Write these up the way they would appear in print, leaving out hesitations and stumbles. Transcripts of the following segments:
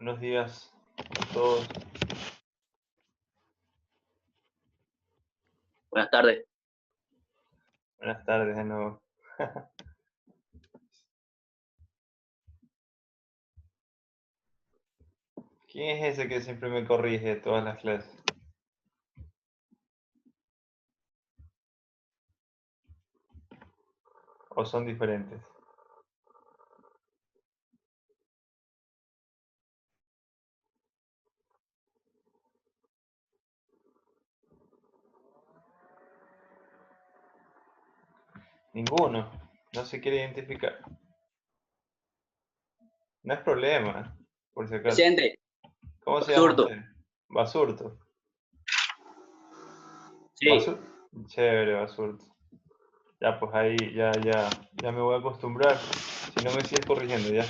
Buenos días a todos. Buenas tardes. Buenas tardes de nuevo. ¿Quién es ese que siempre me corrige todas las clases? ¿O son diferentes? Ninguno. No se quiere identificar. No es problema, por si acaso. Presente. ¿Cómo se llama Basurto. usted? Basurto. Sí. Chévere, Basurto. Ya, pues ahí, ya me voy a acostumbrar. Si no me sigues corrigiendo, ya.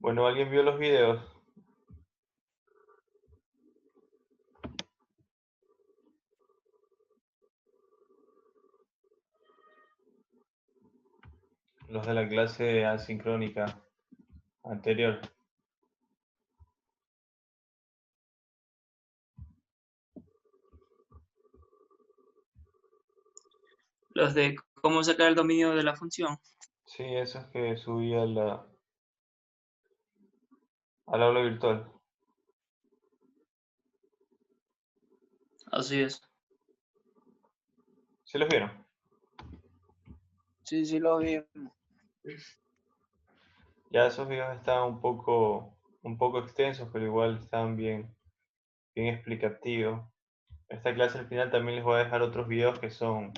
Bueno, ¿alguien vio los videos? Los de la clase asincrónica anterior. Los de cómo sacar el dominio de la función. Sí, esos que subí al aula virtual. Así es. ¿Sí los vieron? Sí, lo vi. Ya esos videos estaban un poco extensos, pero igual están bien explicativos. Esta clase al final también les voy a dejar otros videos que son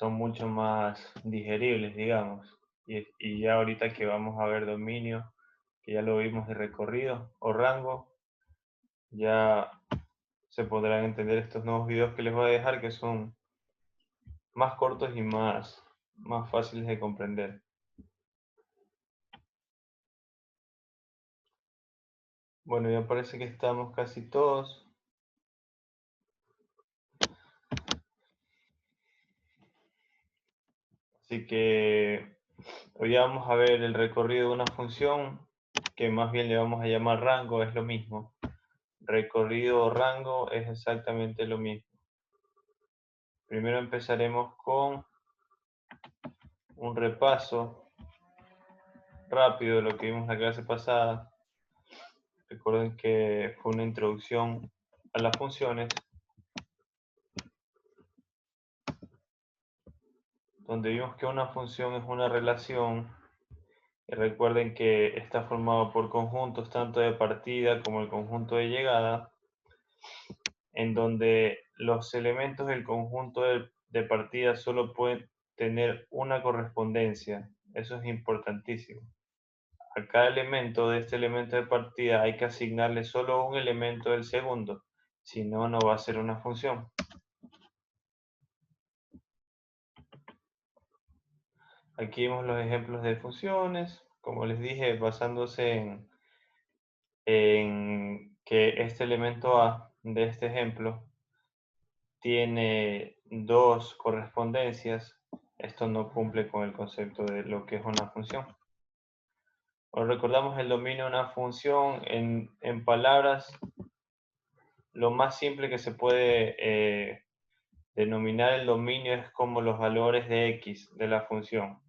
mucho más digeribles, digamos. Y ya ahorita que vamos a ver dominio, que ya lo vimos de recorrido o rango, ya se podrán entender estos nuevos videos que les voy a dejar, que son más cortos y más fáciles de comprender. Bueno, ya parece que estamos casi todos. Así que hoy vamos a ver el recorrido de una función que más bien le vamos a llamar rango, es lo mismo. Recorrido o rango es exactamente lo mismo. Primero empezaremos con un repaso rápido de lo que vimos la clase pasada. Recuerden que fue una introducción a las funciones, donde vimos que una función es una relación. Y recuerden que está formado por conjuntos tanto de partida como el conjunto de llegada, en donde los elementos del conjunto de partida solo pueden tener una correspondencia. Eso es importantísimo. A cada elemento de este elemento de partida hay que asignarle solo un elemento del segundo, si no, no va a ser una función. Aquí vemos los ejemplos de funciones, como les dije, basándose en que este elemento A de este ejemplo tiene dos correspondencias. Esto no cumple con el concepto de lo que es una función. O recordamos el dominio de una función en palabras, lo más simple que se puede denominar el dominio es como los valores de x de la función.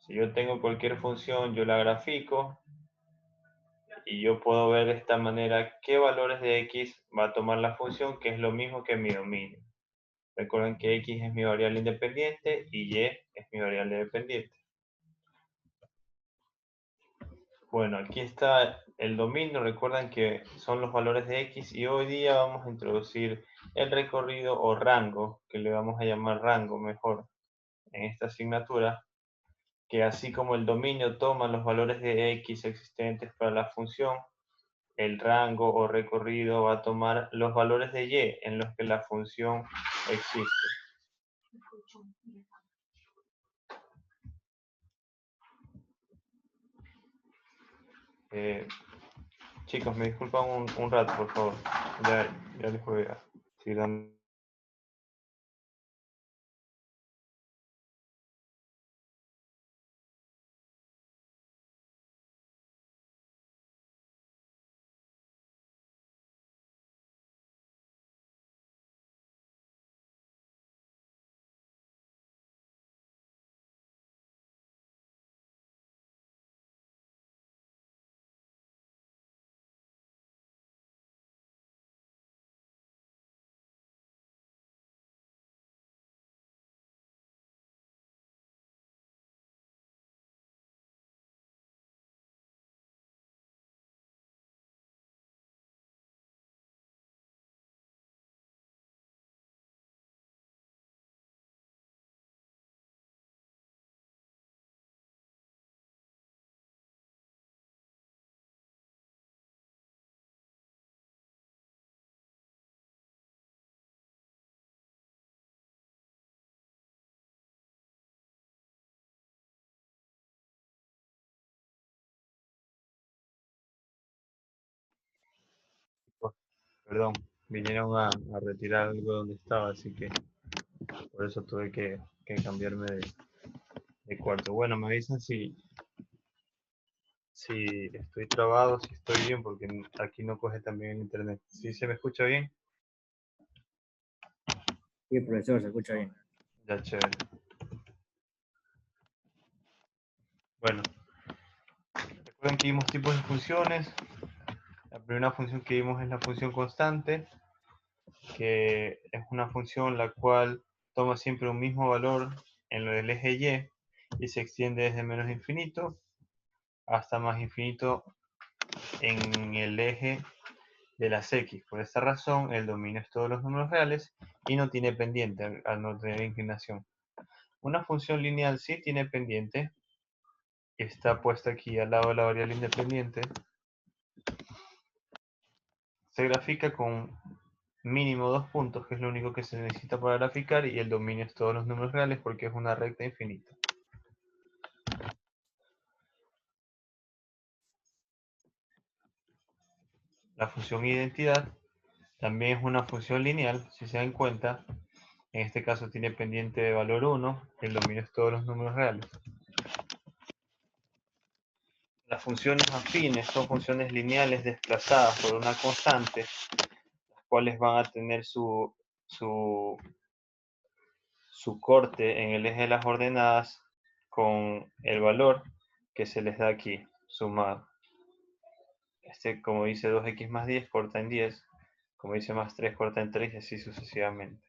Si yo tengo cualquier función, yo la grafico y yo puedo ver de esta manera qué valores de x va a tomar la función, que es lo mismo que mi dominio. Recuerden que x es mi variable independiente y y es mi variable dependiente. Bueno, aquí está el dominio. Recuerden que son los valores de x y hoy día vamos a introducir el recorrido o rango, que le vamos a llamar rango mejor en esta asignatura, que así como el dominio toma los valores de x existentes para la función, el rango o recorrido va a tomar los valores de y en los que la función existe. Chicos, me disculpan un rato, por favor. Ya les voy a seguir dando. Perdón, vinieron a retirar algo donde estaba, así que por eso tuve que cambiarme de cuarto. Bueno, me avisan si estoy trabado, si estoy bien, porque aquí no coge también el internet. ¿Sí se me escucha bien? Sí, profesor, se escucha bien. Ya, chévere. Bueno, recuerden que vimos tipos de funciones. La primera función que vimos es la función constante, que es una función la cual toma siempre un mismo valor en lo del eje y se extiende desde menos infinito hasta más infinito en el eje de las x. Por esta razón, el dominio es todos los números reales y no tiene pendiente al no tener inclinación. Una función lineal sí tiene pendiente, está puesta aquí al lado de la variable independiente. Se grafica con mínimo 2 puntos, que es lo único que se necesita para graficar, y el dominio es todos los números reales porque es una recta infinita. La función identidad también es una función lineal, si se dan cuenta. En este caso tiene pendiente de valor 1, el dominio es todos los números reales. Las funciones afines son funciones lineales desplazadas por una constante, las cuales van a tener su corte en el eje de las ordenadas con el valor que se les da aquí, sumado. Como dice 2x más 10, corta en 10. Como dice más 3, corta en 3 y así sucesivamente.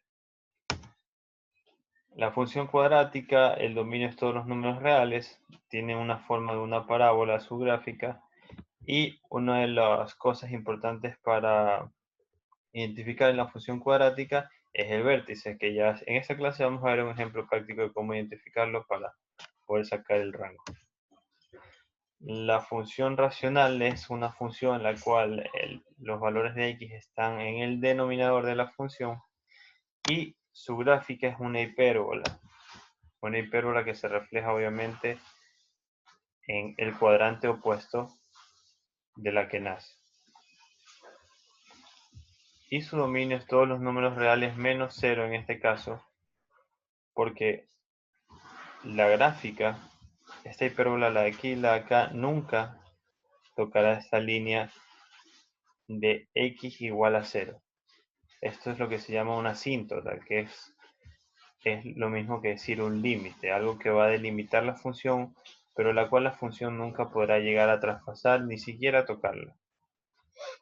La función cuadrática, el dominio es todos los números reales, tiene una forma de una parábola su gráfica, y una de las cosas importantes para identificar en la función cuadrática es el vértice, que ya en esta clase vamos a ver un ejemplo práctico de cómo identificarlo para poder sacar el rango. La función racional es una función en la cual los valores de x están en el denominador de la función y su gráfica es una hipérbola que se refleja obviamente en el cuadrante opuesto de la que nace. Y su dominio es todos los números reales menos 0 en este caso, porque la gráfica, esta hipérbola, la de aquí y la de acá, nunca tocará esta línea de x igual a 0. Esto es lo que se llama una asíntota, que es lo mismo que decir un límite, algo que va a delimitar la función, pero la cual la función nunca podrá llegar a traspasar, ni siquiera tocarla.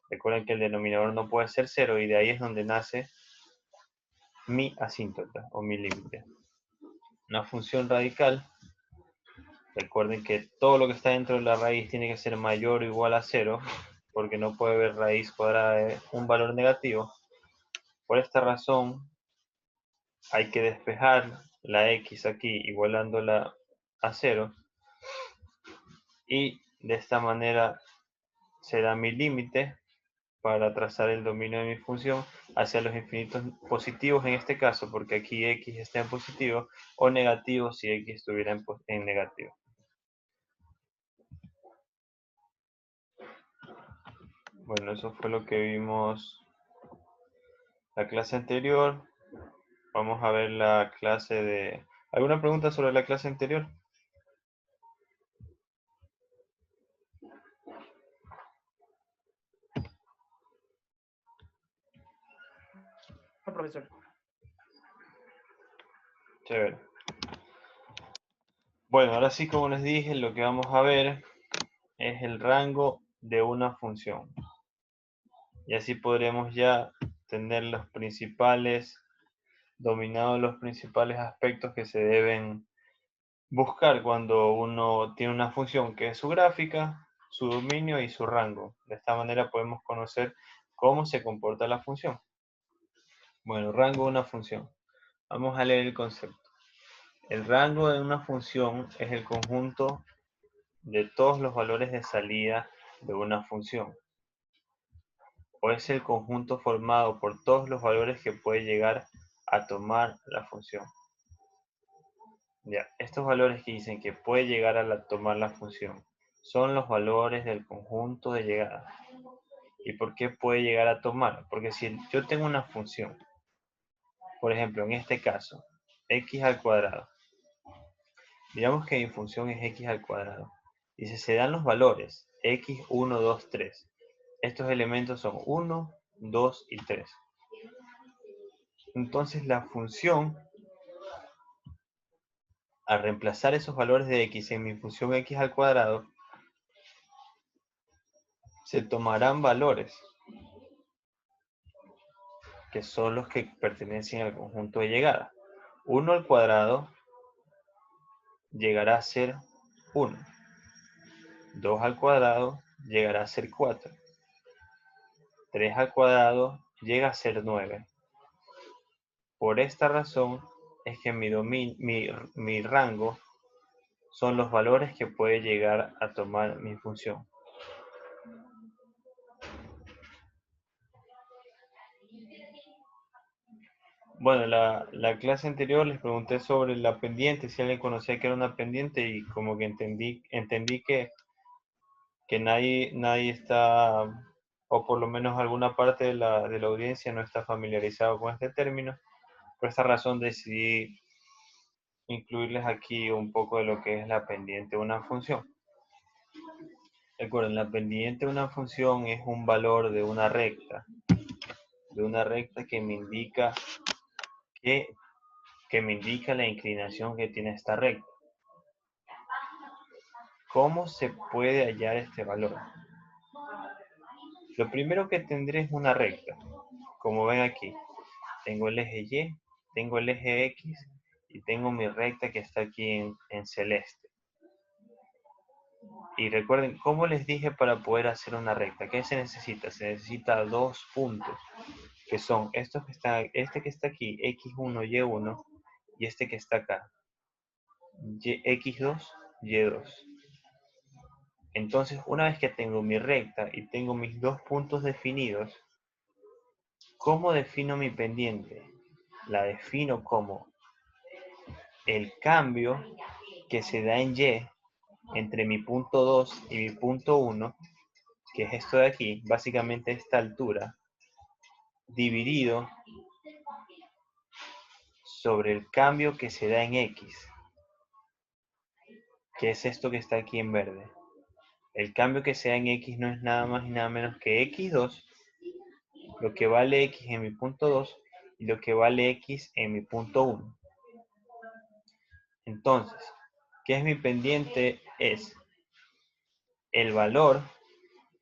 Recuerden que el denominador no puede ser 0 y de ahí es donde nace mi asíntota o mi límite. Una función radical, recuerden que todo lo que está dentro de la raíz tiene que ser mayor o igual a 0, porque no puede haber raíz cuadrada de un valor negativo. Por esta razón, hay que despejar la x aquí igualándola a 0, y de esta manera será mi límite para trazar el dominio de mi función hacia los infinitos positivos en este caso, porque aquí x está en positivo, o negativo si x estuviera en negativo. Bueno, eso fue lo que vimos la clase anterior. Vamos a ver la clase de... ¿Alguna pregunta sobre la clase anterior? No, profesor. Chévere. Bueno, ahora sí, como les dije, lo que vamos a ver es el rango de una función. Y así podremos ya tener los principales, dominados los principales aspectos que se deben buscar cuando uno tiene una función, que es su gráfica, su dominio y su rango. De esta manera podemos conocer cómo se comporta la función. Bueno, rango de una función. Vamos a leer el concepto. El rango de una función es el conjunto de todos los valores de salida de una función, o es el conjunto formado por todos los valores que puede llegar a tomar la función. Ya, estos valores que dicen que puede llegar a tomar la función son los valores del conjunto de llegada. ¿Y por qué puede llegar a tomar? Porque si yo tengo una función, por ejemplo, en este caso, x al cuadrado, digamos que mi función es x al cuadrado, y si se dan los valores x, 1, 2, 3, estos elementos son 1, 2 y 3. Entonces la función, al reemplazar esos valores de x en mi función x al cuadrado, se tomarán valores que son los que pertenecen al conjunto de llegada. 1 al cuadrado llegará a ser 1. 2 al cuadrado llegará a ser 4. 3 al cuadrado llega a ser 9. Por esta razón es que mi rango son los valores que puede llegar a tomar mi función. Bueno, la clase anterior les pregunté sobre la pendiente, si alguien conocía que era una pendiente, y como que entendí que nadie está, o por lo menos alguna parte de la audiencia no está familiarizado con este término. Por esta razón decidí incluirles aquí un poco de lo que es la pendiente de una función. Recuerden, la pendiente de una función es un valor de una recta que me indica la inclinación que tiene esta recta. ¿Cómo se puede hallar este valor? Lo primero que tendré es una recta. Como ven aquí, tengo el eje Y, tengo el eje X y tengo mi recta que está aquí en celeste. Y recuerden, ¿cómo les dije para poder hacer una recta? ¿Qué se necesita? Se necesita dos puntos, que son estos que están, este que está aquí, X1, Y1, y este que está acá, X2, Y2. Entonces, una vez que tengo mi recta y tengo mis dos puntos definidos, ¿cómo defino mi pendiente? La defino como el cambio que se da en Y entre mi punto 2 y mi punto 1, que es esto de aquí, básicamente esta altura, dividido sobre el cambio que se da en X, que es esto que está aquí en verde. El cambio que se da en X no es nada más y nada menos que X2, lo que vale X en mi punto 2 y lo que vale X en mi punto 1. Entonces, ¿qué es mi pendiente? Es el valor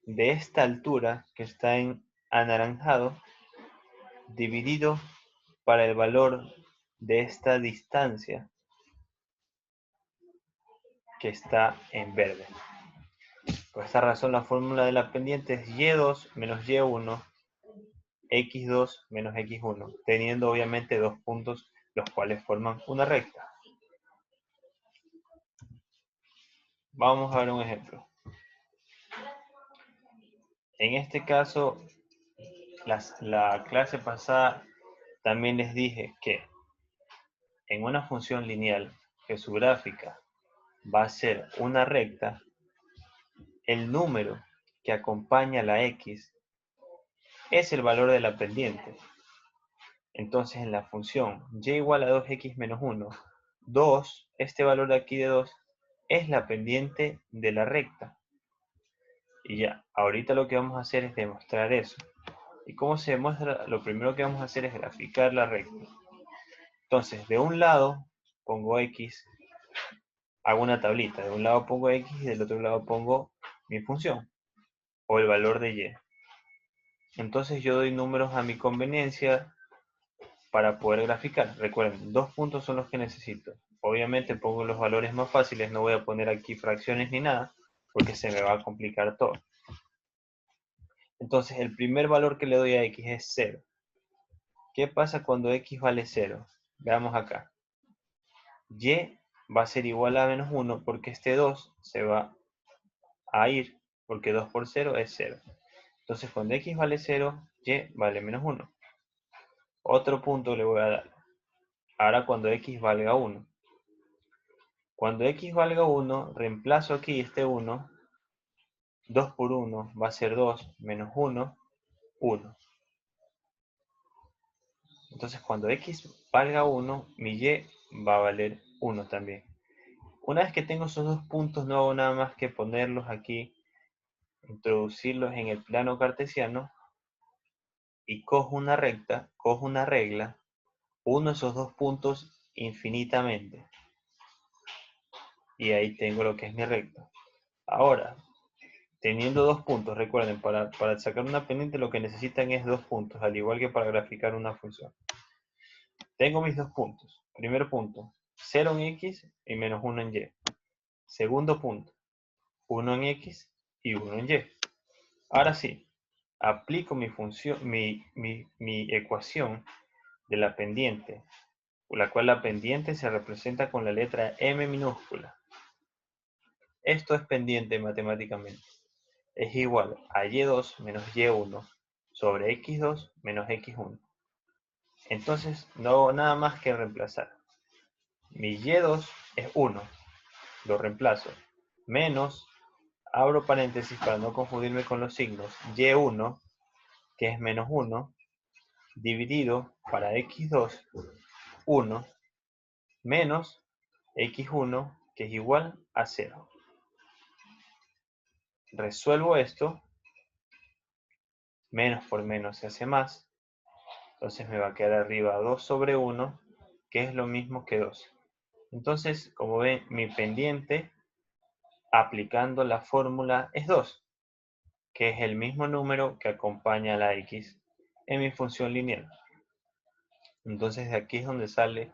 de esta altura que está en anaranjado dividido para el valor de esta distancia que está en verde. Por esta razón la fórmula de la pendiente es Y2 menos Y1, X2 menos X1, teniendo obviamente dos puntos los cuales forman una recta. Vamos a ver un ejemplo. En este caso, la clase pasada también les dije que en una función lineal que su gráfica va a ser una recta, el número que acompaña a la x es el valor de la pendiente. Entonces en la función y igual a 2x menos 1, 2, este valor de aquí de 2, es la pendiente de la recta. Y ya, ahorita lo que vamos a hacer es demostrar eso. ¿Y cómo se demuestra? Lo primero que vamos a hacer es graficar la recta. Entonces, de un lado pongo x, hago una tablita. De un lado pongo x y del otro lado pongo mi función, o el valor de y. Entonces yo doy números a mi conveniencia para poder graficar. Recuerden, 2 puntos son los que necesito. Obviamente pongo los valores más fáciles, no voy a poner aquí fracciones ni nada, porque se me va a complicar todo. Entonces el primer valor que le doy a x es 0. ¿Qué pasa cuando x vale 0? Veamos acá. Y va a ser igual a menos 1 porque este 2 se va a ir, porque 2 por 0 es 0. Entonces cuando x vale 0, y vale menos 1. Otro punto le voy a dar. Ahora cuando x valga 1. Cuando x valga 1, reemplazo aquí este 1. 2 por 1 va a ser 2, menos 1, 1. Entonces cuando x valga 1, mi y va a valer 1 también. Una vez que tengo esos dos puntos, no hago nada más que ponerlos aquí, introducirlos en el plano cartesiano, y cojo una recta, cojo una regla, uno esos dos puntos infinitamente. Y ahí tengo lo que es mi recta. Ahora, teniendo dos puntos, recuerden, para sacar una pendiente lo que necesitan es dos puntos, al igual que para graficar una función. Tengo mis dos puntos. Primer punto, 0 en x y menos 1 en y. Segundo punto, 1 en x y 1 en y. Ahora sí, aplico mi función, mi ecuación de la pendiente, por la cual la pendiente se representa con la letra m minúscula. Esto es pendiente matemáticamente. Es igual a y2 menos y1 sobre x2 menos x1. Entonces no hago nada más que reemplazar. Mi y2 es 1, lo reemplazo, menos, abro paréntesis para no confundirme con los signos, y1, que es menos 1, dividido para x2, 1, menos x1, que es igual a 0. Resuelvo esto, menos por menos se hace más, entonces me va a quedar arriba 2 sobre 1, que es lo mismo que 2. Entonces, como ven, mi pendiente, aplicando la fórmula, es 2, que es el mismo número que acompaña a la x en mi función lineal. Entonces, de aquí es donde sale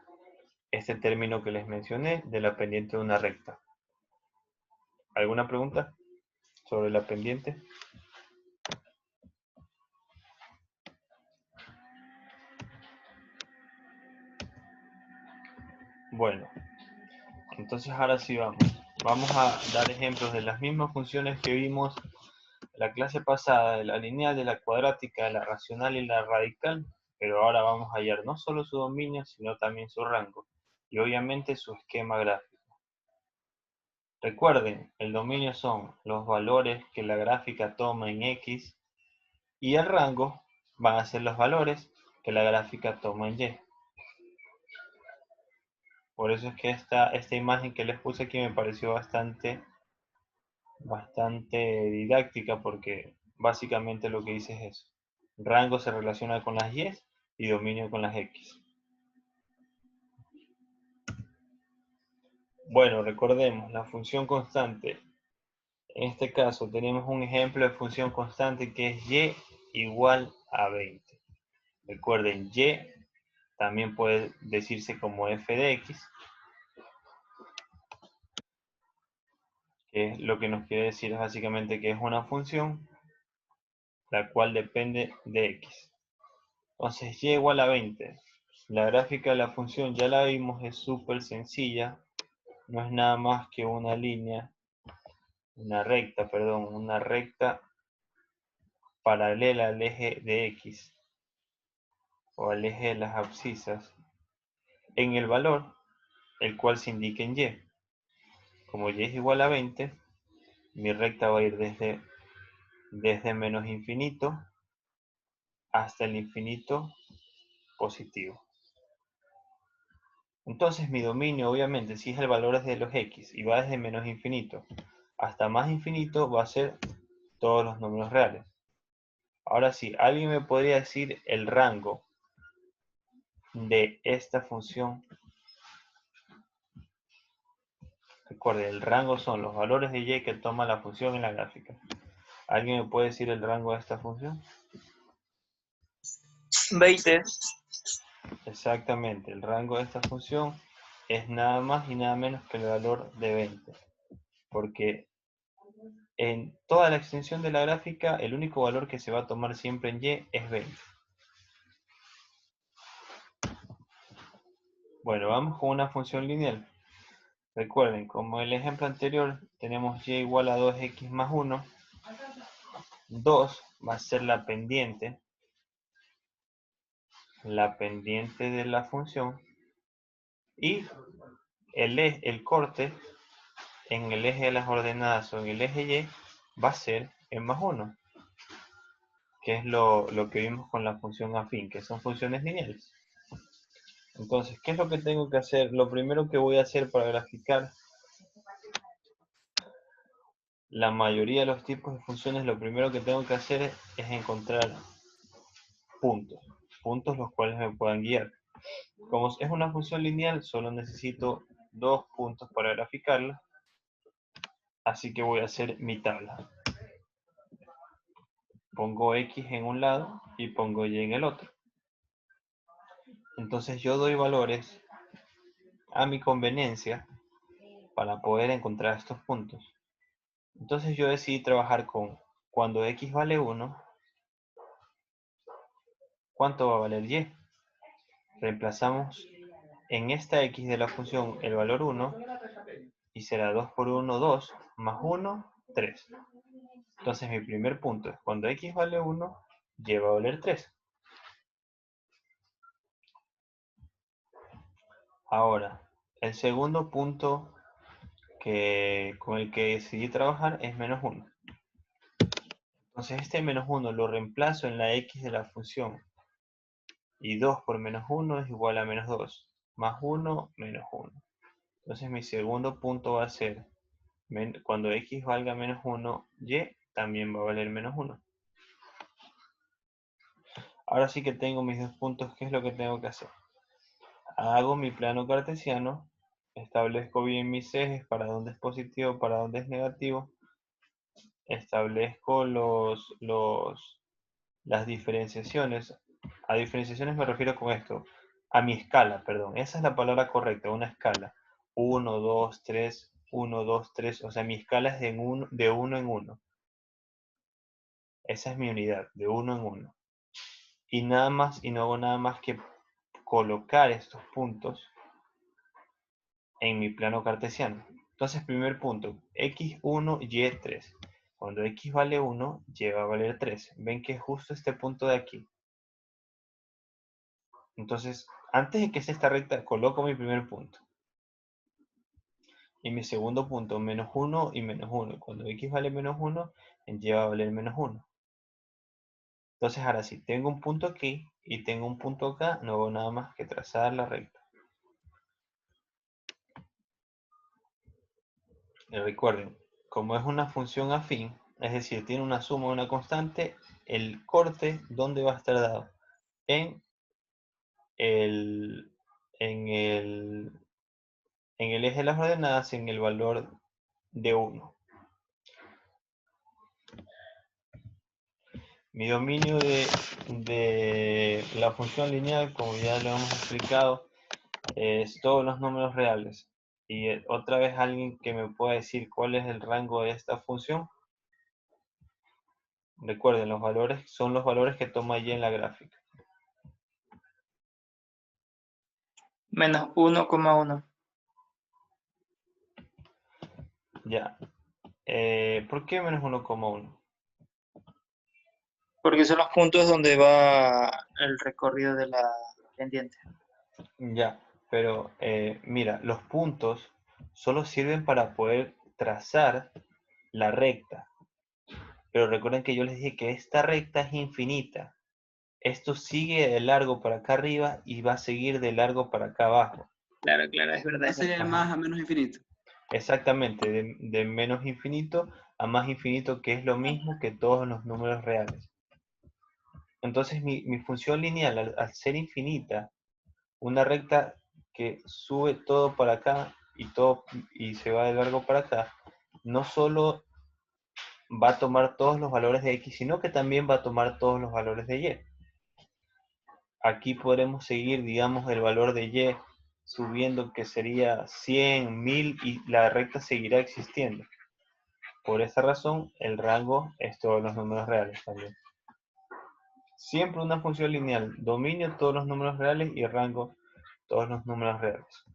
este término que les mencioné de la pendiente de una recta. ¿Alguna pregunta sobre la pendiente? Bueno, entonces ahora sí vamos. Vamos a dar ejemplos de las mismas funciones que vimos en la clase pasada, de la lineal, de la cuadrática, de la racional y la radical, pero ahora vamos a hallar no solo su dominio, sino también su rango, y obviamente su esquema gráfico. Recuerden, el dominio son los valores que la gráfica toma en X, y el rango van a ser los valores que la gráfica toma en Y. Por eso es que esta imagen que les puse aquí me pareció bastante didáctica, porque básicamente lo que dice es eso. Rango se relaciona con las Y y dominio con las X. Bueno, recordemos la función constante. En este caso tenemos un ejemplo de función constante que es y igual a 20. Recuerden, y también puede decirse como f de x, que es lo que nos quiere decir es básicamente que es una función la cual depende de x. Entonces y igual a 20. La gráfica de la función ya la vimos, es súper sencilla, no es nada más que una línea, una recta paralela al eje de x o al eje de las abscisas en el valor el cual se indica en y. Como y es igual a 20, mi recta va a ir desde desde menos infinito hasta el infinito positivo. Entonces mi dominio, obviamente, si es el valor de los x y va desde menos infinito hasta más infinito, va a ser todos los números reales. Ahora sí, ¿alguien me podría decir el rango de esta función? Recuerde, el rango son los valores de y que toma la función en la gráfica. ¿Alguien me puede decir el rango de esta función? 20. Exactamente, el rango de esta función es nada más y nada menos que el valor de 20. Porque en toda la extensión de la gráfica, el único valor que se va a tomar siempre en y es 20. Bueno, vamos con una función lineal. Recuerden, como en el ejemplo anterior, tenemos y igual a 2x más 1. 2 va a ser la pendiente de la función. Y el corte en el eje de las ordenadas o en el eje y va a ser en más 1. Que es lo que vimos con la función afín, que son funciones lineales. Entonces, ¿qué es lo que tengo que hacer? Lo primero que voy a hacer para graficar la mayoría de los tipos de funciones, lo primero que tengo que hacer es encontrar puntos los cuales me puedan guiar. Como es una función lineal, solo necesito 2 puntos para graficarla, así que voy a hacer mi tabla. Pongo x en un lado y pongo y en el otro. Entonces yo doy valores a mi conveniencia para poder encontrar estos puntos. Entonces yo decidí trabajar con cuando x vale 1, ¿cuánto va a valer y? Reemplazamos en esta x de la función el valor 1 y será 2 por 1, 2, más 1, 3. Entonces mi primer punto es cuando x vale 1, y va a valer 3. Ahora, el segundo punto con el que decidí trabajar es menos 1. Entonces este menos 1 lo reemplazo en la x de la función. Y 2 por menos 1 es igual a menos 2. Más 1, menos 1. Entonces mi segundo punto va a ser, cuando x valga menos 1, y también va a valer menos 1. Ahora sí que tengo mis dos puntos, ¿qué es lo que tengo que hacer? Hago mi plano cartesiano, establezco bien mis ejes, para dónde es positivo, para dónde es negativo. Establezco las diferenciaciones. A diferenciaciones me refiero con esto, a mi escala, perdón. Esa es la palabra correcta, una escala. 1, 2, 3, 1, 2, 3. O sea, mi escala es de 1 en 1. Esa es mi unidad, de 1 en 1. Y nada más, y no hago nada más que colocar estos puntos en mi plano cartesiano. Entonces, primer punto, x1, y3. Cuando x vale 1, y va a valer 3. Ven que es justo este punto de aquí. Entonces, antes de que sea esta recta, coloco mi primer punto. Y mi segundo punto, menos 1 y menos 1. Cuando x vale menos 1, y va a valer menos 1. Entonces, ahora sí, tengo un punto aquí y tengo un punto acá, no hago nada más que trazar la recta. Y recuerden, como es una función afín, es decir, tiene una suma o una constante, el corte, ¿dónde va a estar dado? En el eje de las ordenadas, en el valor de 1. Mi dominio de la función lineal, como ya lo hemos explicado, es todos los números reales. Y otra vez alguien que me pueda decir cuál es el rango de esta función. Recuerden, los valores son los valores que toma y en la gráfica. Menos 1,1. Ya. ¿Por qué menos 1,1? Porque son los puntos donde va el recorrido de la pendiente. Ya, pero mira, los puntos solo sirven para poder trazar la recta. Pero recuerden que yo les dije que esta recta es infinita. Esto sigue de largo para acá arriba y va a seguir de largo para acá abajo. Claro, es verdad. Ese sería el más a menos infinito. Exactamente, de menos infinito a más infinito, que es lo mismo que todos los números reales. Entonces mi función lineal, al ser infinita, una recta que sube todo para acá y se va de largo para acá, no solo va a tomar todos los valores de x, sino que también va a tomar todos los valores de y. Aquí podremos seguir, digamos, el valor de y subiendo, que sería 100, 1000, y la recta seguirá existiendo. Por esa razón, el rango es todos los números reales también. Siempre una función lineal, dominio todos los números reales y rango todos los números reales.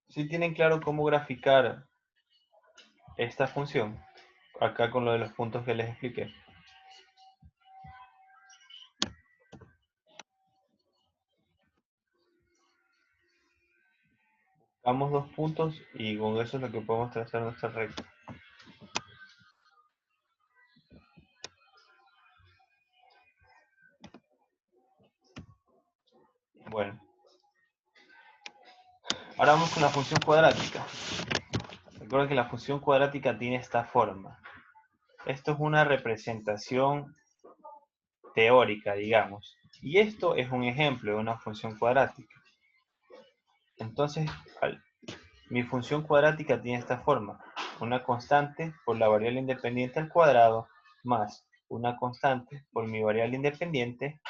Si tienen claro cómo graficar esta función, acá con lo de los puntos que les expliqué. Buscamos 2 puntos y con eso es lo que podemos trazar nuestra recta. Bueno, ahora vamos con la función cuadrática. Recuerden que la función cuadrática tiene esta forma. Esto es una representación teórica, digamos. Y esto es un ejemplo de una función cuadrática. Entonces, mi función cuadrática tiene esta forma. Una constante por la variable independiente al cuadrado más una constante por mi variable independiente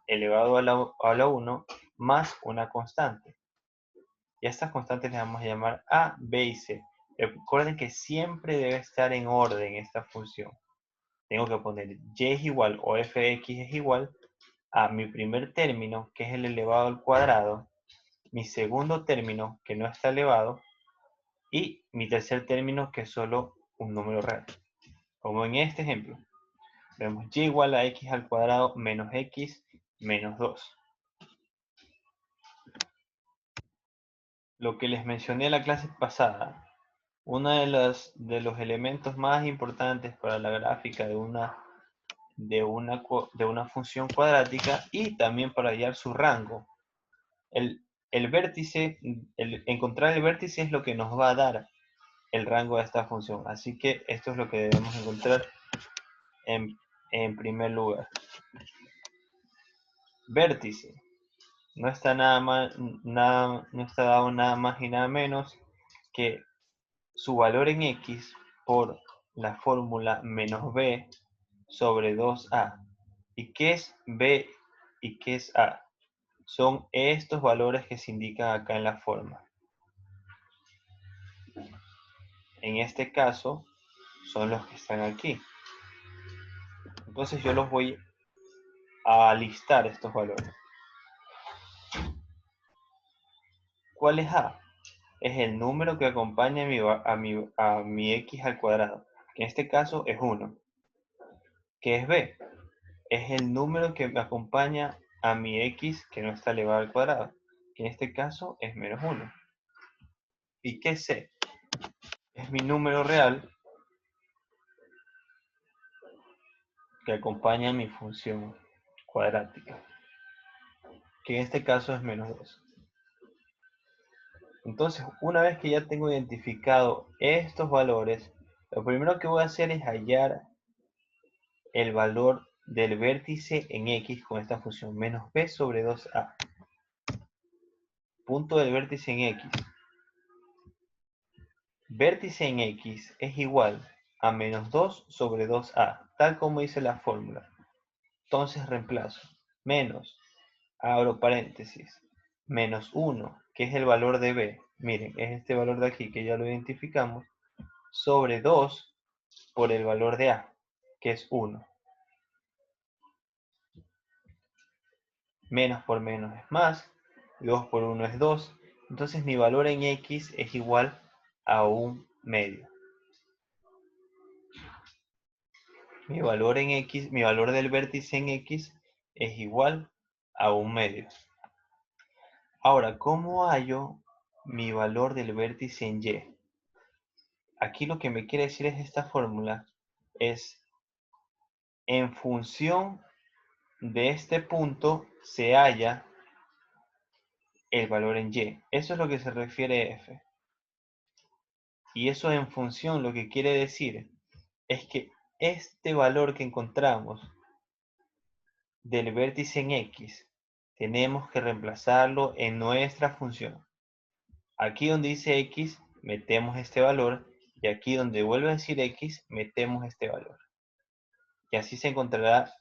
elevado a la 1 más una constante. Y a estas constantes les vamos a llamar A, B y C. Recuerden que siempre debe estar en orden esta función. Tengo que poner y es igual o f de x es igual a mi primer término, que es el elevado al cuadrado, mi segundo término, que no está elevado, y mi tercer término, que es solo un número real. Como en este ejemplo, vemos y igual a x al cuadrado menos x menos 2. Lo que les mencioné en la clase pasada, uno de los elementos más importantes para la gráfica de una función cuadrática y también para hallar su rango. El vértice, encontrar el vértice es lo que nos va a dar el rango de esta función. Así que esto es lo que debemos encontrar en primer lugar. Vértice. No está no está dado nada más y nada menos que su valor en x por la fórmula menos b sobre 2a. ¿Y qué es b y qué es a? Son estos valores que se indican acá en la forma. En este caso, son los que están aquí. Entonces yo los voy a listar estos valores. ¿Cuál es a? Es el número que acompaña a mi x al cuadrado, que en este caso es 1. ¿Qué es b? Es el número que me acompaña a mi x que no está elevado al cuadrado, que en este caso es menos 1. ¿Y qué es c? Es mi número real que acompaña a mi función cuadrática, que en este caso es menos 2. Entonces, una vez que ya tengo identificado estos valores, lo primero que voy a hacer es hallar el valor del vértice en x con esta función, menos b sobre 2a. Punto del vértice en x. Vértice en x es igual a menos 2 sobre 2a, tal como dice la fórmula. Entonces reemplazo. Menos, abro paréntesis, menos 1, que es el valor de b. Miren, es este valor de aquí que ya lo identificamos, sobre 2 por el valor de a, que es 1. Menos por menos es más, 2 por 1 es 2. Entonces mi valor en x es igual a 1 medio. Mi valor en x, mi valor del vértice en x es igual a 1 medio. Ahora, ¿cómo hallo mi valor del vértice en y? aquí lo que me quiere decir es esta fórmula, es en función de este punto se halla el valor en y. Eso es lo que se refiere f. Y eso en función lo que quiere decir es que este valor que encontramos del vértice en x, tenemos que reemplazarlo en nuestra función. Aquí donde dice x, metemos este valor, y aquí donde vuelve a decir x, metemos este valor. Y así se encontrará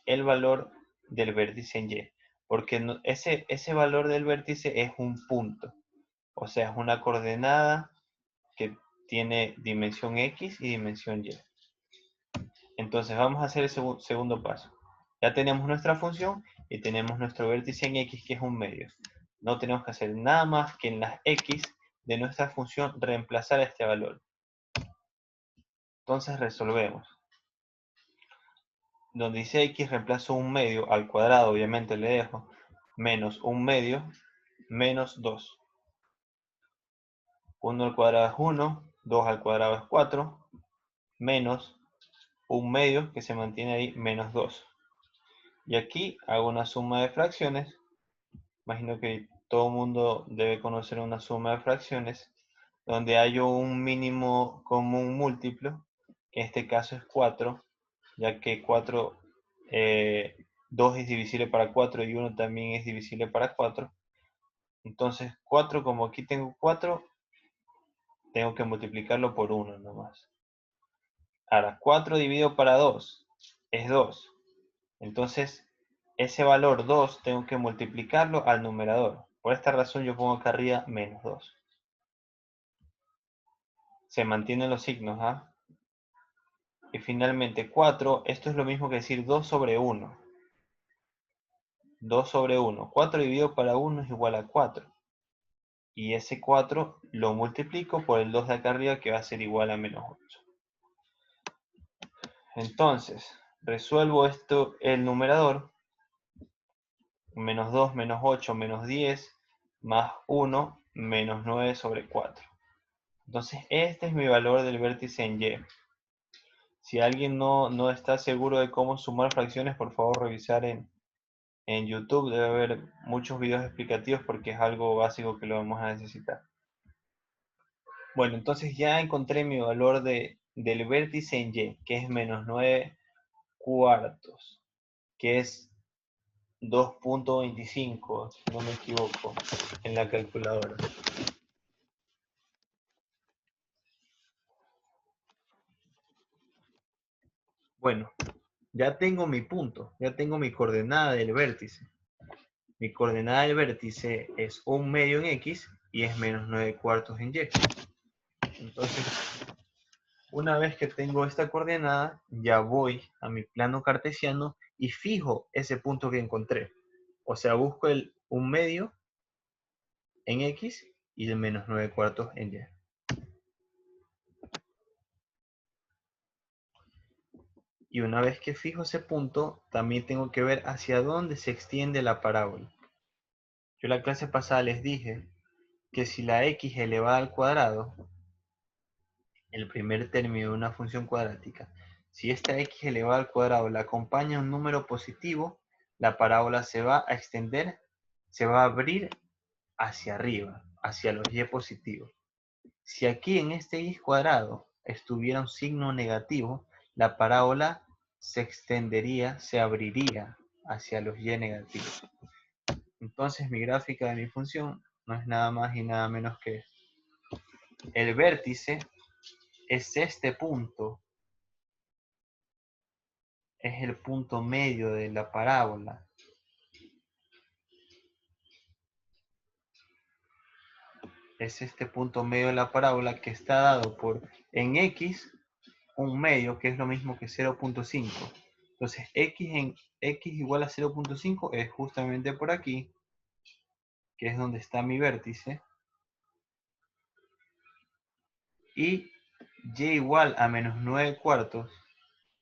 el valor del vértice en y. Porque ese valor del vértice es un punto. O sea, es una coordenada que tiene dimensión x y dimensión y. Entonces vamos a hacer el segundo paso. Ya tenemos nuestra función y tenemos nuestro vértice en x, que es un medio. No tenemos que hacer nada más que en las x de nuestra función reemplazar este valor. Entonces resolvemos. Donde dice x, reemplazo un medio al cuadrado, obviamente le dejo, menos un medio, menos 2. 1 al cuadrado es 1, 2 al cuadrado es 4, menos un medio que se mantiene ahí, menos 2. Y aquí hago una suma de fracciones. Imagino que todo el mundo debe conocer una suma de fracciones, donde hay un mínimo común múltiplo, que en este caso es 4, ya que 2 es divisible para 4 y 1 también es divisible para 4. Entonces 4, como aquí tengo 4, tengo que multiplicarlo por 1 nomás. Ahora, 4 dividido para 2 es 2. Entonces, ese valor 2 tengo que multiplicarlo al numerador. Por esta razón yo pongo acá arriba menos 2. Se mantienen los signos, ¿ah? Y finalmente 4, esto es lo mismo que decir 2 sobre 1. 2 sobre 1. 4 dividido para 1 es igual a 4. Y ese 4 lo multiplico por el 2 de acá arriba, que va a ser igual a menos 8. Entonces, resuelvo esto, el numerador. Menos 2, menos 8, menos 10, más 1, menos 9 sobre 4. Entonces, este es mi valor del vértice en y. Si alguien no está seguro de cómo sumar fracciones, por favor revisar en YouTube. Debe haber muchos videos explicativos porque es algo básico que lo vamos a necesitar. Bueno, entonces ya encontré mi valor del vértice en y, que es menos 9 cuartos, que es 2.25, si no me equivoco, en la calculadora. Bueno, ya tengo mi punto, ya tengo mi coordenada del vértice. Mi coordenada del vértice es un medio en x y es menos 9 cuartos en y. Entonces, una vez que tengo esta coordenada, ya voy a mi plano cartesiano y fijo ese punto que encontré. O sea, busco un medio en x y el menos 9 cuartos en y. Y una vez que fijo ese punto, también tengo que ver hacia dónde se extiende la parábola. Yo en la clase pasada les dije que si la x elevada al cuadrado, el primer término de una función cuadrática, si esta x elevada al cuadrado la acompaña un número positivo, la parábola se va a extender, se va a abrir hacia arriba, hacia los y positivos. Si aquí en este y cuadrado estuviera un signo negativo, la parábola se extendería, se abriría hacia los y negativos. Entonces mi gráfica de mi función no es nada más y nada menos que el vértice es este punto, es el punto medio de la parábola. Es este punto medio de la parábola que está dado por en x un medio, que es lo mismo que 0.5. Entonces x igual a 0.5 es justamente por aquí, que es donde está mi vértice. Y y igual a menos 9 cuartos,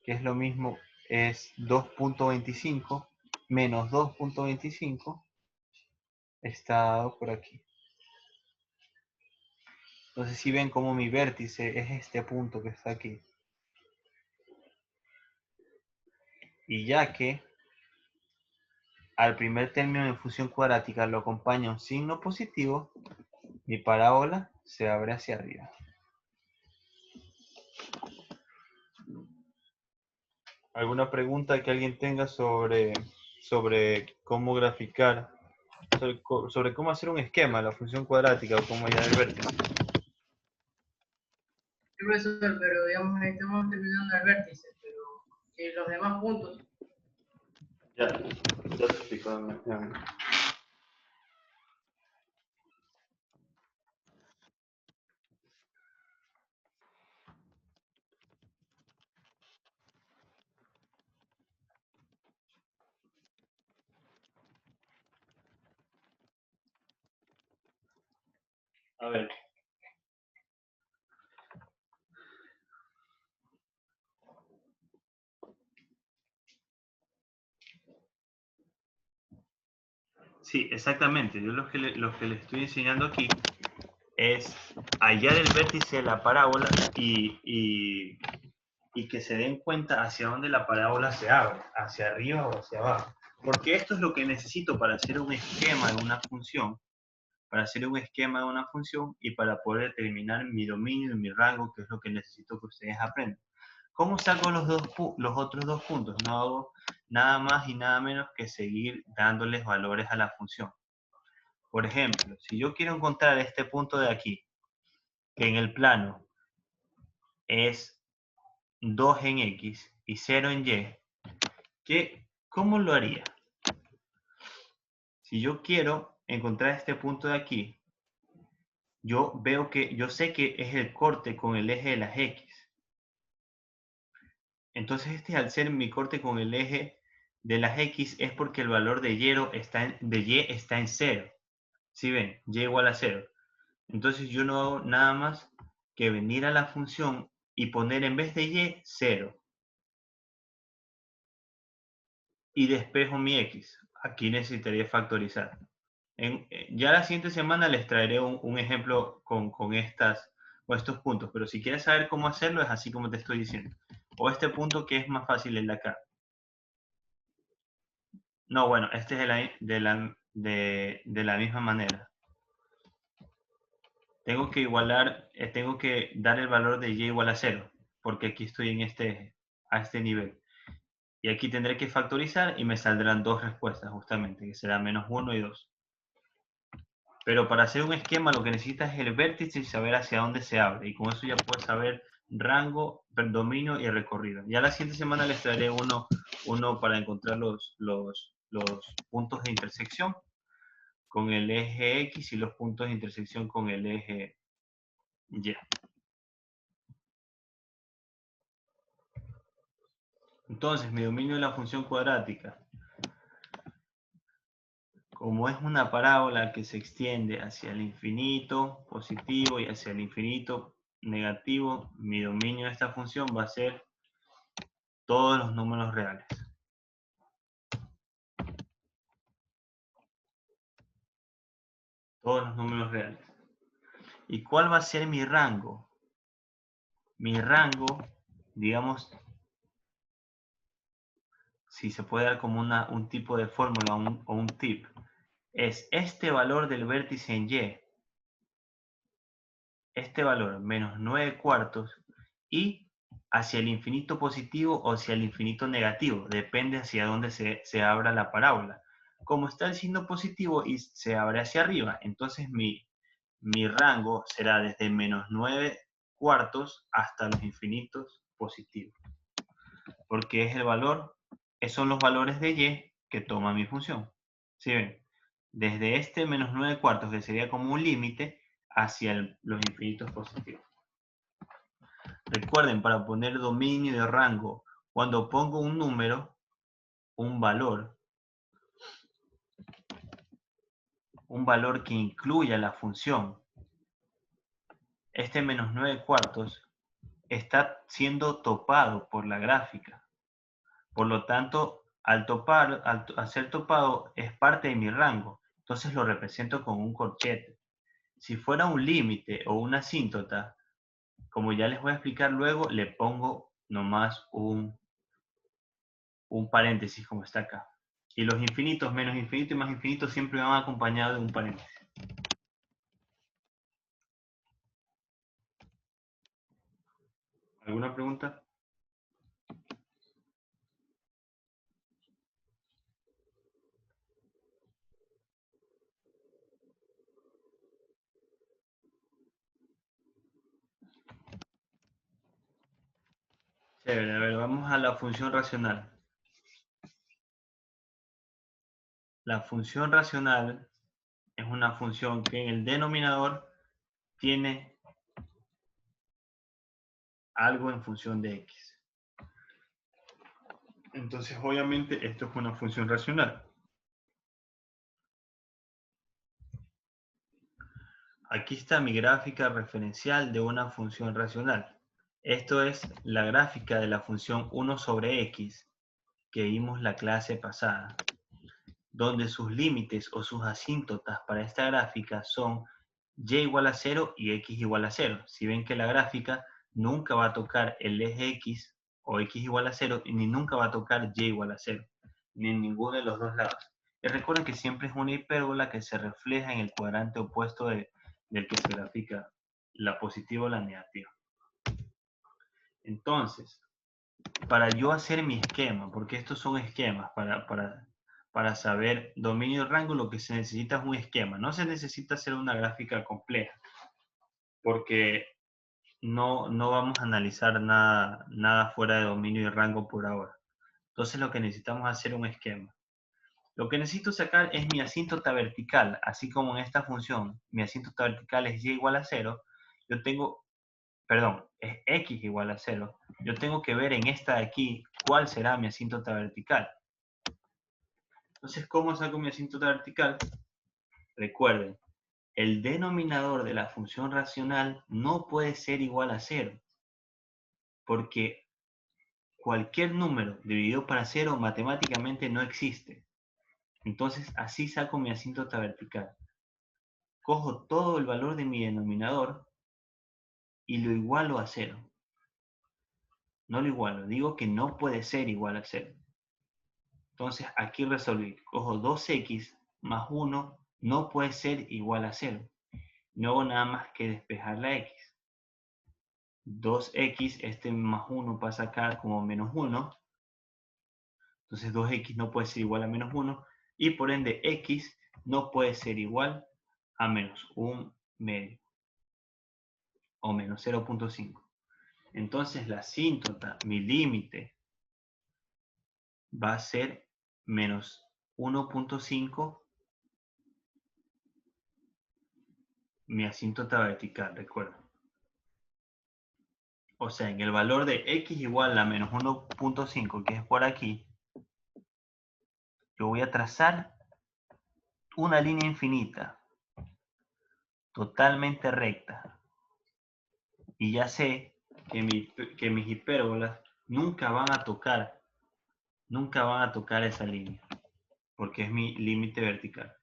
que es lo mismo, es 2.25 menos 2.25, está dado por aquí. Entonces si ven como mi vértice es este punto que está aquí. Y ya que al primer término de función cuadrática lo acompaña un signo positivo, mi parábola se abre hacia arriba. ¿Alguna pregunta que alguien tenga sobre cómo graficar, sobre cómo hacer un esquema de la función cuadrática o cómo hallar el vértice? Sí, profesor, pero digamos, ahí estamos terminando el vértice, pero si los demás puntos. Ya te explico. A ver. Sí, exactamente. Yo lo que le estoy enseñando aquí es hallar el vértice de la parábola y que se den cuenta hacia dónde la parábola se abre, hacia arriba o hacia abajo. Porque esto es lo que necesito para hacer un esquema de una función, y para poder determinar mi dominio y mi rango, que es lo que necesito que ustedes aprendan. ¿Cómo saco los otros dos puntos? No hago nada más y nada menos que seguir dándoles valores a la función. Por ejemplo, si yo quiero encontrar este punto de aquí, que en el plano es 2 en X y 0 en Y, ¿cómo lo haría? Si yo quiero encontrar este punto de aquí, yo sé que es el corte con el eje de las X. Entonces al ser mi corte con el eje de las X es porque el valor de Y está en 0. ¿Sí ven? Y igual a 0. Entonces yo no hago nada más que venir a la función y poner en vez de Y 0. Y despejo mi X. Aquí necesitaría factorizar. Ya la siguiente semana les traeré un ejemplo con estos puntos, pero si quieres saber cómo hacerlo es así como te estoy diciendo. O este punto que es más fácil, el de acá. No, bueno, este es de la misma manera. Tengo que dar el valor de Y igual a 0, porque aquí estoy a este nivel. Y aquí tendré que factorizar y me saldrán dos respuestas justamente, que será -1 y 2. Pero para hacer un esquema lo que necesitas es el vértice y saber hacia dónde se abre. Y con eso ya puedes saber rango, dominio y recorrido. Ya la siguiente semana les traeré uno para encontrar los puntos de intersección con el eje X y los puntos de intersección con el eje Y. Entonces, mi dominio de la función cuadrática, como es una parábola que se extiende hacia el infinito positivo y hacia el infinito negativo, mi dominio de esta función va a ser todos los números reales. Todos los números reales. ¿Y cuál va a ser mi rango? Mi rango, digamos, si se puede dar como un tipo de fórmula o un tip, es este valor del vértice en Y, este valor menos 9 cuartos, y hacia el infinito positivo o hacia el infinito negativo, depende hacia dónde se abra la parábola. Como está el signo positivo y se abre hacia arriba, entonces mi rango será desde menos 9 cuartos hasta los infinitos positivos. Porque son los valores de Y que toma mi función. ¿Sí ven? Desde este menos 9 cuartos, que sería como un límite, hacia los infinitos positivos. Recuerden, para poner dominio de rango, cuando pongo un número, un valor que incluya la función, este menos 9 cuartos está siendo topado por la gráfica. Por lo tanto, al ser topado, es parte de mi rango. Entonces lo represento con un corchete. Si fuera un límite o una asíntota, como ya les voy a explicar luego, le pongo nomás un paréntesis como está acá. Y los infinitos, menos infinito y más infinito siempre van acompañados de un paréntesis. ¿Alguna pregunta? Chévere, a ver, vamos a la función racional. La función racional es una función que en el denominador tiene algo en función de x. Entonces, obviamente, esto es una función racional. Aquí está mi gráfica referencial de una función racional. Esto es la gráfica de la función 1 sobre x que vimos la clase pasada, donde sus límites o sus asíntotas para esta gráfica son y igual a 0 y x igual a 0. Si ven que la gráfica nunca va a tocar el eje x o x igual a 0 ni nunca va a tocar y igual a 0, ni en ninguno de los dos lados. Y recuerden que siempre es una hipérbola que se refleja en el cuadrante opuesto del que se grafica la positiva o la negativa. Entonces, para yo hacer mi esquema, porque estos son esquemas, para saber dominio y rango, lo que se necesita es un esquema. No se necesita hacer una gráfica compleja, porque no vamos a analizar nada fuera de dominio y rango por ahora. Entonces lo que necesitamos es hacer un esquema. Lo que necesito sacar es mi asíntota vertical, así como en esta función, mi asíntota vertical es y igual a 0, yo tengo, perdón, es x igual a 0, yo tengo que ver en esta de aquí cuál será mi asíntota vertical. Entonces, ¿cómo saco mi asíntota vertical? Recuerden, el denominador de la función racional no puede ser igual a 0, porque cualquier número dividido para 0 matemáticamente no existe. Entonces, así saco mi asíntota vertical. Cojo todo el valor de mi denominador y lo igualo a 0. No lo igualo, digo que no puede ser igual a 0. Entonces, aquí resolví. Cojo 2x más 1 no puede ser igual a 0. No hago nada más que despejar la x. 2x, este más 1 pasa acá como menos 1. Entonces 2x no puede ser igual a menos 1. Y por ende x no puede ser igual a menos 1 medio. O menos 0.5. Entonces la asíntota, mi límite, va a ser menos 1.5 mi asíntota vertical, recuerda. O sea, en el valor de x igual a menos 1.5, que es por aquí, yo voy a trazar una línea infinita, totalmente recta. Y ya sé que mis hipérbolas nunca van a tocar esa línea, porque es mi límite vertical.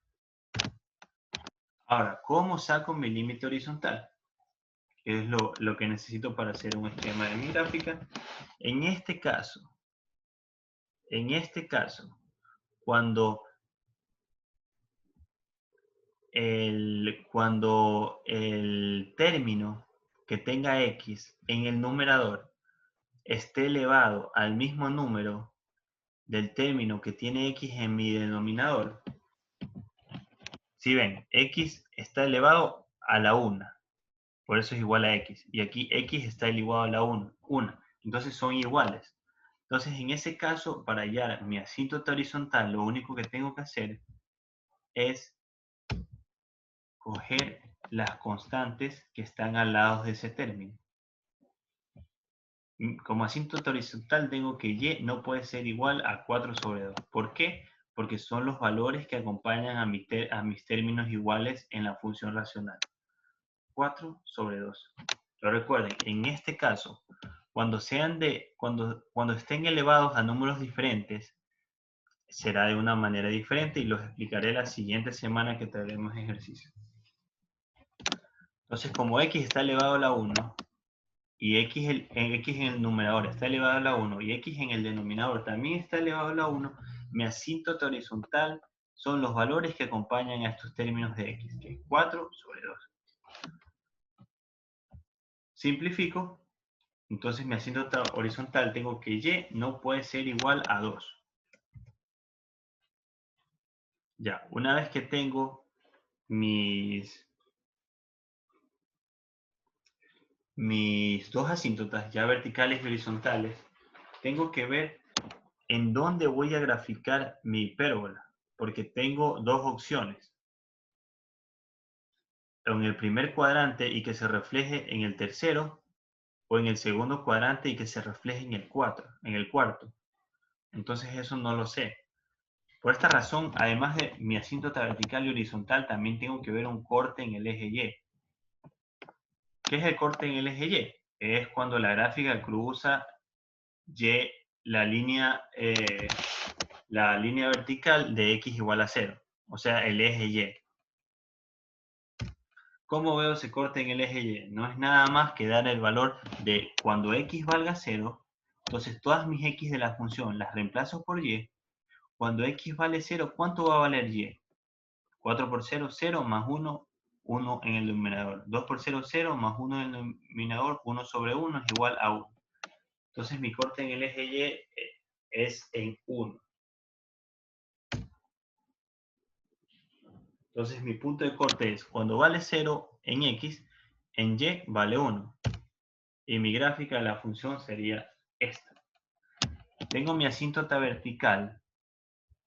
Ahora, ¿cómo saco mi límite horizontal? Que es lo que necesito para hacer un esquema de mi gráfica. En este caso, cuando el término que tenga x en el numerador esté elevado al mismo número del término que tiene x en mi denominador. Si ven, x está elevado a la 1, por eso es igual a x. Y aquí x está elevado a la 1. Entonces son iguales. Entonces en ese caso, para hallar mi asíntota horizontal, lo único que tengo que hacer es coger las constantes que están al lado de ese término. Como asíntota horizontal tengo que y no puede ser igual a 4 sobre 2. ¿Por qué? Porque son los valores que acompañan a mis términos iguales en la función racional. 4 sobre 2. Pero recuerden, en este caso, cuando estén elevados a números diferentes, será de una manera diferente y los explicaré la siguiente semana que traeremos ejercicio. Entonces, como x está elevado a la 1, y x en el numerador está elevado a la 1, y x en el denominador también está elevado a la 1, mi asíntota horizontal son los valores que acompañan a estos términos de x, que es 4 sobre 2. Simplifico. Entonces mi asíntota horizontal tengo que y no puede ser igual a 2. Ya, una vez que tengo mis dos asíntotas ya verticales y horizontales, tengo que ver en dónde voy a graficar mi hipérbola, porque tengo dos opciones. En el primer cuadrante y que se refleje en el tercero, o en el segundo cuadrante y que se refleje en el cuarto. Entonces eso no lo sé. Por esta razón, además de mi asíntota vertical y horizontal, también tengo que ver un corte en el eje Y. ¿Qué es el corte en el eje Y? Es cuando la gráfica cruza Y, la línea vertical de x igual a 0. O sea, el eje Y. ¿Cómo veo ese corte en el eje Y? No es nada más que dar el valor de cuando x valga 0, entonces todas mis x de la función las reemplazo por y. Cuando x vale 0, ¿cuánto va a valer y? 4 por 0, 0, más 1, 1 en el numerador. 2 por 0, 0, más 1 en el denominador, 1 sobre 1 es igual a 1. Entonces mi corte en el eje Y es en 1. Entonces mi punto de corte es cuando vale 0 en x, en y vale 1. Y mi gráfica de la función sería esta. Tengo mi asíntota vertical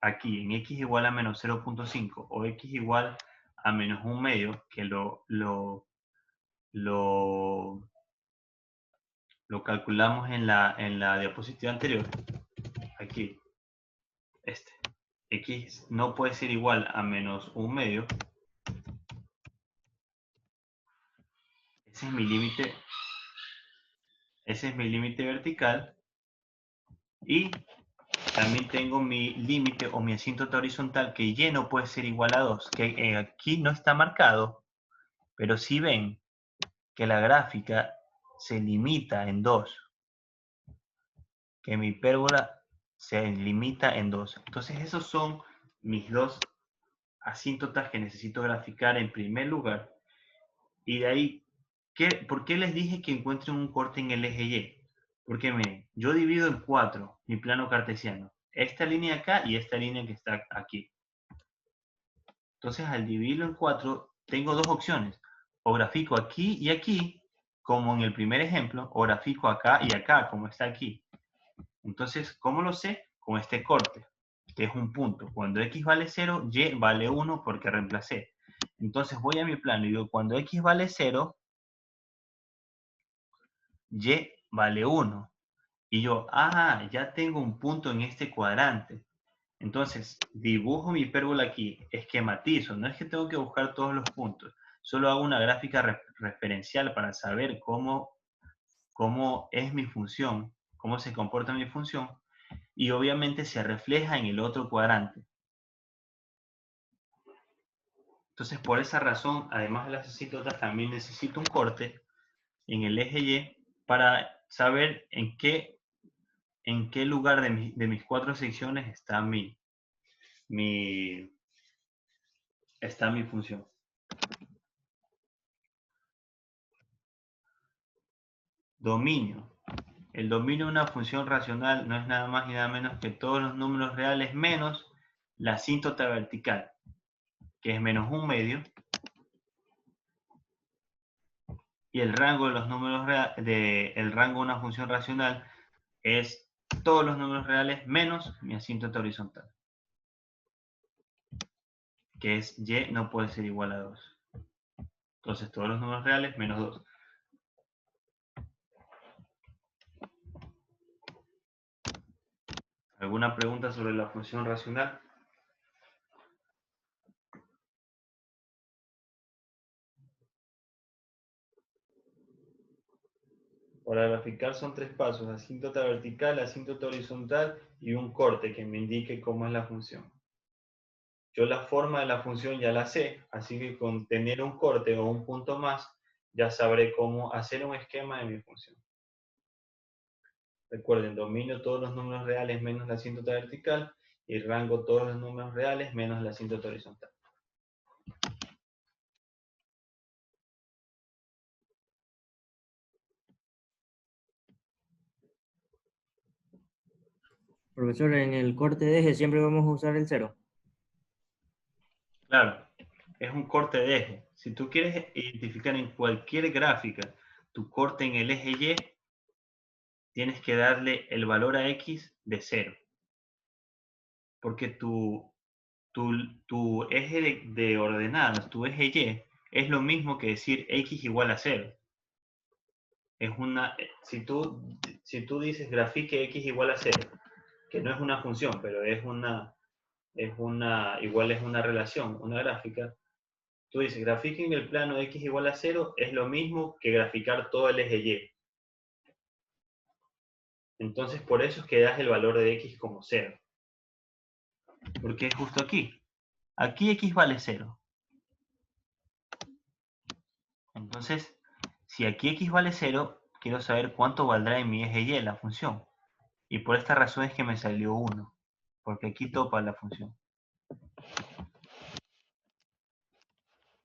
aquí en x igual a menos 0.5 o x igual a menos 1 medio, que lo calculamos en la diapositiva anterior. Aquí, x no puede ser igual a menos 1 medio. Ese es mi límite. Ese es mi límite vertical. Y también tengo mi límite o mi asíntota horizontal, que y no puede ser igual a 2. Que aquí no está marcado, pero sí ven que la gráfica se limita en 2. Que mi hipérbola se limita en 2. Entonces esos son mis dos asíntotas que necesito graficar en primer lugar. Y de ahí, ¿por qué les dije que encuentren un corte en el eje Y? Porque miren, yo divido en 4 mi plano cartesiano. Esta línea acá y esta línea que está aquí. Entonces al dividirlo en 4, tengo dos opciones. O grafico aquí y aquí, como en el primer ejemplo, o grafico acá y acá, como está aquí. Entonces, ¿cómo lo sé? Con este corte, que es un punto. Cuando x vale 0, y vale 1 porque reemplacé. Entonces voy a mi plano y digo, cuando x vale 0, y vale 1. Y yo, ya tengo un punto en este cuadrante. Entonces, dibujo mi hipérbola aquí, esquematizo. No es que tengo que buscar todos los puntos. Solo hago una gráfica referencial para saber cómo es mi función, cómo se comporta mi función. Y obviamente se refleja en el otro cuadrante. Entonces, por esa razón, además de las asíntotas, también necesito un corte en el eje Y para saber en qué lugar de mis 4 secciones está mi función. Dominio. El dominio de una función racional no es nada más y nada menos que todos los números reales menos la asíntota vertical, que es menos 1 medio, y el rango de los números el rango de una función racional es todos los números reales menos mi asíntota horizontal, que es y no puede ser igual a 2. Entonces todos los números reales menos 2. ¿Alguna pregunta sobre la función racional? Para graficar son 3 pasos: asíntota vertical, asíntota horizontal y un corte que me indique cómo es la función. Yo la forma de la función ya la sé, así que con tener un corte o un punto más, ya sabré cómo hacer un esquema de mi función. Recuerden, dominio todos los números reales menos la asíntota vertical y rango todos los números reales menos la asíntota horizontal. Profesor, en el corte de eje siempre vamos a usar el 0. Claro, es un corte de eje. Si tú quieres identificar en cualquier gráfica tu corte en el eje Y, tienes que darle el valor a X de 0. Porque tu eje de ordenadas, tu eje Y, es lo mismo que decir X igual a 0. Es una, si tú dices grafique X igual a 0, que no es una función, pero igual es una relación, una gráfica. Tú dices, grafique en el plano X igual a 0, es lo mismo que graficar todo el eje Y. Entonces, por eso es que das el valor de X como 0. Porque es justo aquí. Aquí X vale 0. Entonces, si aquí X vale 0, quiero saber cuánto valdrá en mi eje Y la función. Y por esta razón es que me salió 1. Porque aquí topa la función.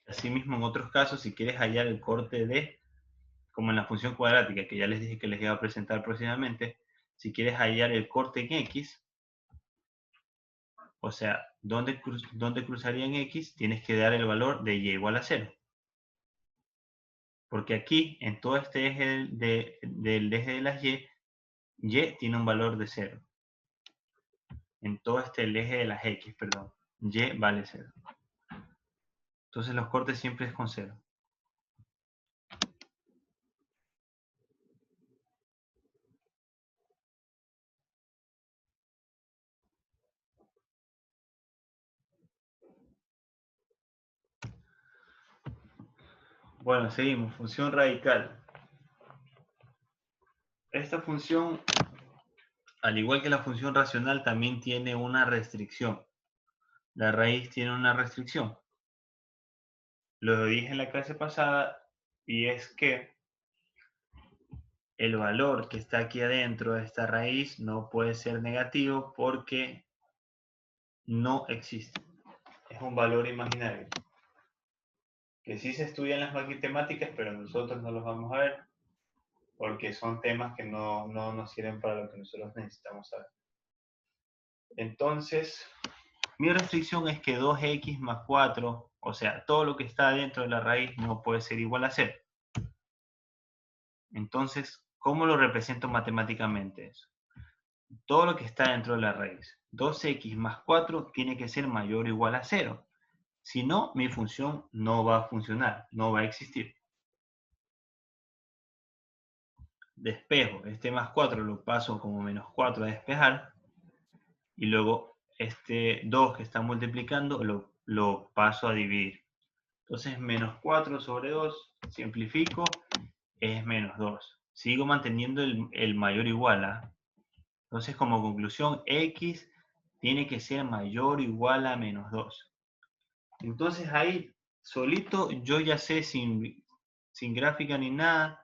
Asimismo, en otros casos, si quieres hallar el corte de, como en la función cuadrática, que ya les dije que les iba a presentar próximamente, si quieres hallar el corte en X, o sea, ¿dónde cruzaría en X? Tienes que dar el valor de Y igual a 0. Porque aquí, en todo este eje del eje de las Y tiene un valor de 0. En todo este eje de las X, perdón, Y vale 0. Entonces los cortes siempre es con 0. Bueno, seguimos. Función radical. Esta función, al igual que la función racional, también tiene una restricción. La raíz tiene una restricción. Lo dije en la clase pasada, y es que el valor que está aquí adentro de esta raíz no puede ser negativo porque no existe. Es un valor imaginario. Que sí se estudia en las matemáticas, pero nosotros no los vamos a ver porque son temas que no nos sirven para lo que nosotros necesitamos saber. Entonces, mi restricción es que 2x más 4, o sea, todo lo que está dentro de la raíz no puede ser igual a 0. Entonces, ¿cómo lo represento matemáticamente eso? Todo lo que está dentro de la raíz. 2x más 4 tiene que ser mayor o igual a 0. Si no, mi función no va a funcionar, no va a existir. Despejo, este más 4 lo paso como menos 4 a despejar. Y luego este 2 que está multiplicando lo paso a dividir. Entonces menos 4 sobre 2, simplifico, es menos 2. Sigo manteniendo el mayor igual a. Entonces como conclusión, x tiene que ser mayor o igual a menos 2. Entonces ahí solito yo ya sé sin gráfica ni nada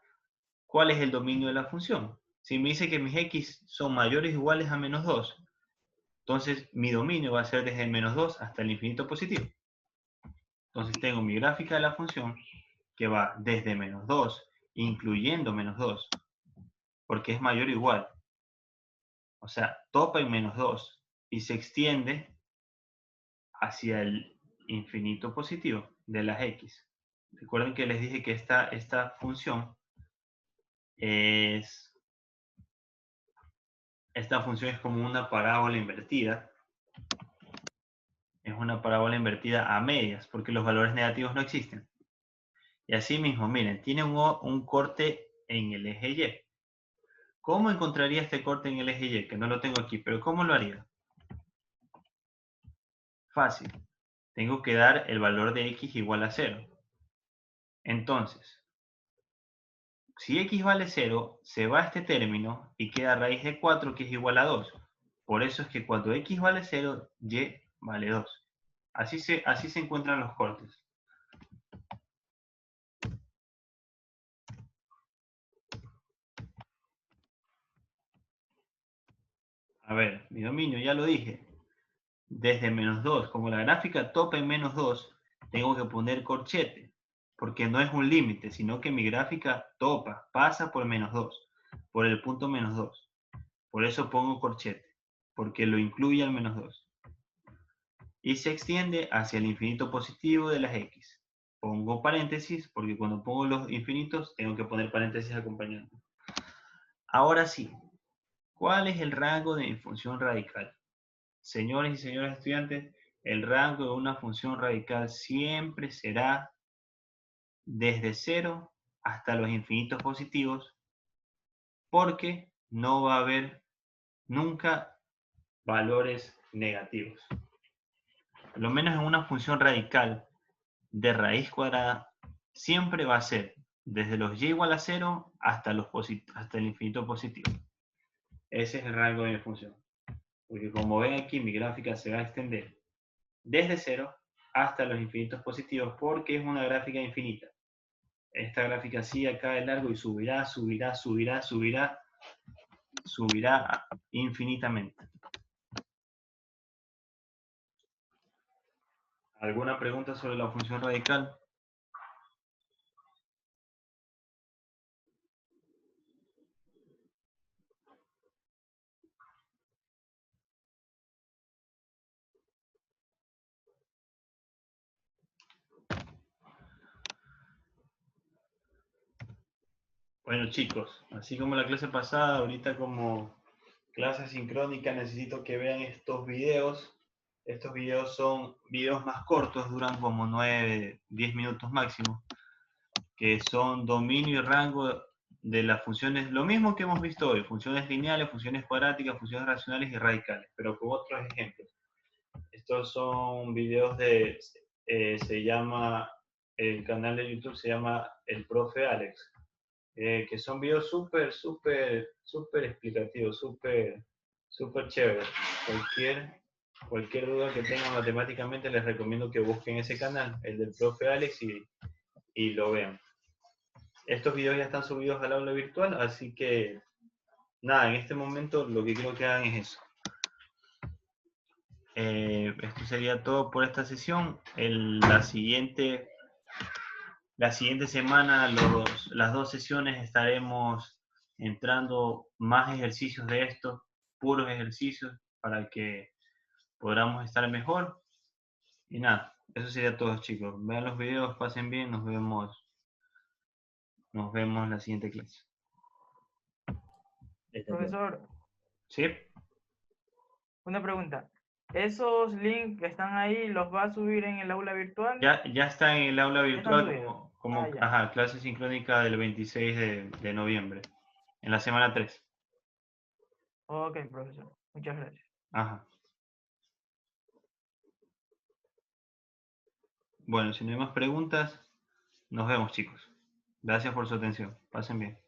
cuál es el dominio de la función. Si me dice que mis x son mayores o iguales a menos 2, entonces mi dominio va a ser desde el menos 2 hasta el infinito positivo. Entonces tengo mi gráfica de la función que va desde menos 2, incluyendo menos 2, porque es mayor o igual. O sea, topa en menos 2 y se extiende hacia el infinito positivo de las x. Recuerden que les dije que esta función es como una parábola invertida. Es una parábola invertida a medias, porque los valores negativos no existen. Y así mismo, miren, tiene un corte en el eje Y. ¿Cómo encontraría este corte en el eje Y? Que no lo tengo aquí, pero ¿cómo lo haría? Fácil. Tengo que dar el valor de x igual a 0. Entonces, si x vale 0, se va este término y queda raíz de 4 que es igual a 2. Por eso es que cuando x vale 0, y vale 2. Así se encuentran los cortes. A ver, mi dominio, ya lo dije. Desde -2, como la gráfica topa en -2, tengo que poner corchete, porque no es un límite, sino que mi gráfica topa, pasa por -2, por el punto -2. Por eso pongo corchete, porque lo incluye al -2. Y se extiende hacia el infinito positivo de las x. Pongo paréntesis, porque cuando pongo los infinitos, tengo que poner paréntesis acompañando. Ahora sí, ¿cuál es el rango de mi función radical? Señores y señoras estudiantes, el rango de una función radical siempre será desde 0 hasta los infinitos positivos, porque no va a haber nunca valores negativos. Por lo menos en una función radical de raíz cuadrada, siempre va a ser desde los y igual a 0 hasta el infinito positivo. Ese es el rango de mi función. Porque como ven aquí, mi gráfica se va a extender desde 0 hasta los infinitos positivos, porque es una gráfica infinita. Esta gráfica sigue acá de largo y subirá, subirá, subirá, subirá, subirá infinitamente. ¿Alguna pregunta sobre la función radical? Bueno chicos, así como la clase pasada, ahorita como clase sincrónica necesito que vean estos videos. Estos videos son videos más cortos, duran como 9, 10 minutos máximo, que son dominio y rango de las funciones, lo mismo que hemos visto hoy, funciones lineales, funciones cuadráticas, funciones racionales y radicales, pero con otros ejemplos. Estos son videos se llama, el canal de YouTube se llama El Profe Alex. Que son videos súper explicativos, súper chéveres. Cualquier duda que tengan matemáticamente les recomiendo que busquen ese canal, el del profe Alex, y lo vean. Estos videos ya están subidos al aula virtual, así que nada, en este momento lo que quiero que hagan es eso. Esto sería todo por esta sesión. La siguiente semana, las 2 sesiones, estaremos entrando más ejercicios de estos, puros ejercicios, para que podamos estar mejor. Y nada, eso sería todo, chicos. Vean los videos, pasen bien, nos vemos en la siguiente clase. Profesor, ¿Sí? una pregunta. ¿Esos links que están ahí los va a subir en el aula virtual? Ya está en el aula virtual subidos. como Ya. clase sincrónica del 26 de noviembre, en la semana 3. Ok, profesor. Muchas gracias. Ajá. Bueno, si no hay más preguntas, nos vemos, chicos. Gracias por su atención. Pasen bien.